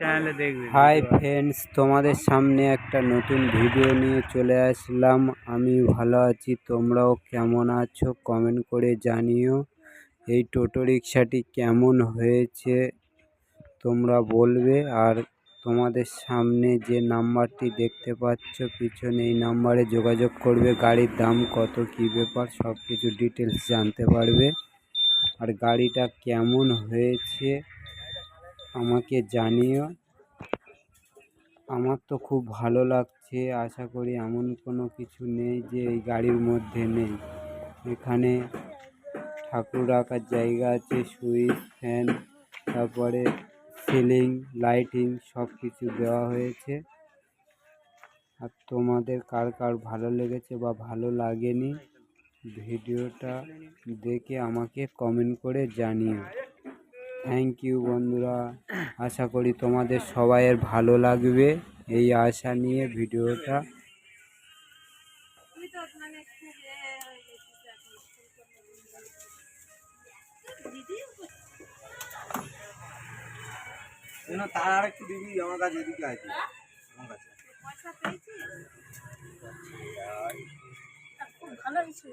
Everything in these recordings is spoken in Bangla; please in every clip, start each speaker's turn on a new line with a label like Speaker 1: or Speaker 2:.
Speaker 1: চ্যানেলে দেখবে।
Speaker 2: হাই ফ্রেন্ডস, তোমাদের সামনে একটা নতুন ভিডিও নিয়ে চলে আসলাম। আমি ভালো আছি, তোমরাও কেমন আছো কমেন্ট করে জানিও। এই টোটো রিক্সাটি কেমন হয়েছে তোমরা বলবে। আর তোমাদের সামনে যে নাম্বারটি দেখতে পাচ্ছ পিছনে, এই নাম্বারে যোগাযোগ করবে। গাড়ির দাম কত, কী ব্যাপার সব কিছু ডিটেলস জানতে পারবে। আর গাড়িটা কেমন হয়েছে আমাকে জানিও। আমার তো খুব ভালো লাগছে। আশা করি এমন কোনো কিছু নেই যে এই গাড়ির মধ্যে নেই। এখানে ঠাকুর রাখার জায়গা আছে, সুইচ, ফ্যান, তারপরে সিলিং, লাইটিং সব কিছু দেওয়া হয়েছে। আর তোমাদের কার কার ভালো লেগেছে বা ভালো লাগেনি ভিডিওটা দেখে আমাকে কমেন্ট করে জানিও। থ্যাংক ইউ বন্ধুরা। আশা করি তোমাদের সবাইয়ের ভালো লাগবে, এই আশা নিয়ে ভিডিওটা।
Speaker 3: তার আর একটু দিবি আমার কাছে, এদিকে আছে আমার কাছে।
Speaker 4: খুব ভালো হয়েছে।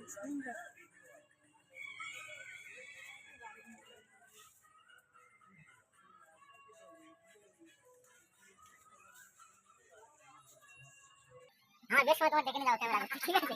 Speaker 4: বেশ সময় তোমার দেখে নিয়ে যাও ক্যামেরা, ঠিক আছে?